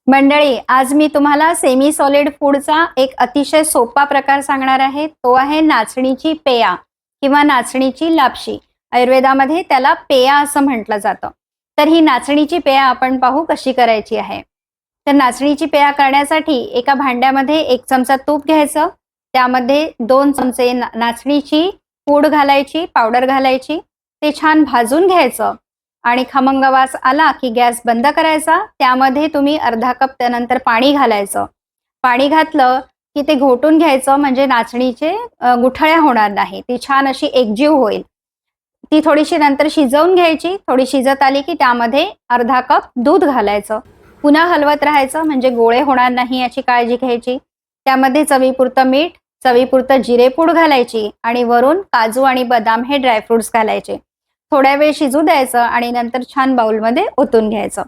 मंडळी, आज मी तुम्हाला सेमी सॉलिड फूडचा एक अतिशय सोपा प्रकार सांगणार आहे. तो आहे नाचणीची पेया किंवा नाचणीची लापशी. आयुर्वेदामध्ये त्याला पेया असं म्हटलं जातं. तर ही नाचणीची पेया आपण पाहू कशी करायची आहे. तर नाचणीची पेया करण्यासाठी एका भांड्यामध्ये 1 चमचा तूप घ्यायचं. त्यामध्ये 2 चमचे नाचणीची पूड घालायची, पावडर घालायची. ते छान भाजून घ्यायचं आणि खमंग वास आला की गॅस बंद करायचा. त्यामध्ये तुम्ही अर्धा कप त्यानंतर पाणी घालायचं. पाणी घातलं की ते घोटून घ्यायचं, म्हणजे नाचणीचे गुठळ्या होणार नाही. ती छान अशी एकजीव होईल. ती थोडीशी नंतर शिजवून घ्यायची. थोडी शिजत आली की त्यामध्ये अर्धा कप दूध घालायचं. पुन्हा हलवत राहायचं, म्हणजे गोळे होणार नाही याची काळजी घ्यायची. त्यामध्ये चवीपुरतं मीठ, चवीपुरतं जिरेपूड घालायची आणि वरून काजू आणि बदाम हे ड्रायफ्रुट्स घालायचे. थोड्या वेळ शिजू द्यायचं आणि नंतर छान बाउलमध्ये ओतून घ्यायचं.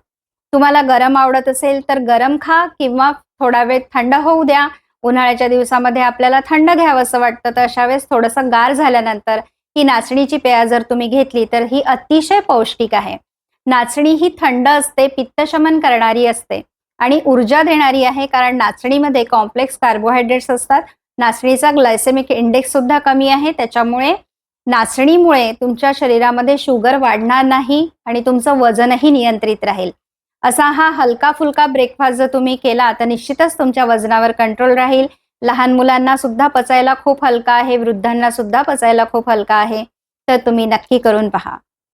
तुम्हाला गरम आवडत असेल तर गरम खा किंवा थोडा वेळ थंड होऊ द्या. उन्हाळ्याच्या दिवसामध्ये आपल्याला थंड घ्यावंसं वाटतं, तर अशा वेळेस थोडंसं गार झाल्यानंतर ही नाचणीची पेया जर तुम्ही घेतली तर ही अतिशय पौष्टिक आहे. नाचणी ही थंड असते, पित्तशमन करणारी असते आणि ऊर्जा देणारी आहे, कारण नाचणीमध्ये कॉम्प्लेक्स कार्बोहायड्रेट्स असतात. नाचणीचा ग्लायसेमिक इंडेक्स सुद्धा कमी आहे. त्याच्यामुळे नाचणीमुळे तुमच्या शरीरामध्ये शुगर वाढणार नाही आणि तुमचं वजनही नियंत्रित राहील. असा हा हलका फुलका ब्रेकफास्ट जर तुम्ही केला तर निश्चितच तुमच्या वजनावर कंट्रोल राहील. लहान मुलांना सुद्धा पचायला खूप हलका आहे, वृद्धांना सुद्धा पचायला खूप हलका आहे. तर तुम्ही नक्की करून पहा.